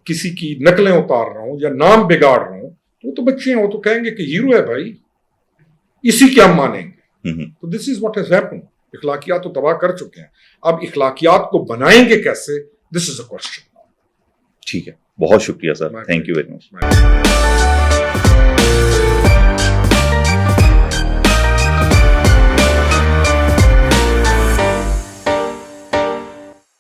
किसी की नकलें उतार रहा हूं या नाम बिगाड़ रहा हूं, तो वो तो बच्चे हैं, वो तो कहेंगे कि हीरो है भाई, इसी के हम मानेंगे। तो this is what has happened. इखलाकियात तो तबाह कर चुके हैं, अब इखलाकियात को बनाएंगे कैसे, दिस इज अ क्वेश्चन। ठीक है, बहुत शुक्रिया sir, thank you very much.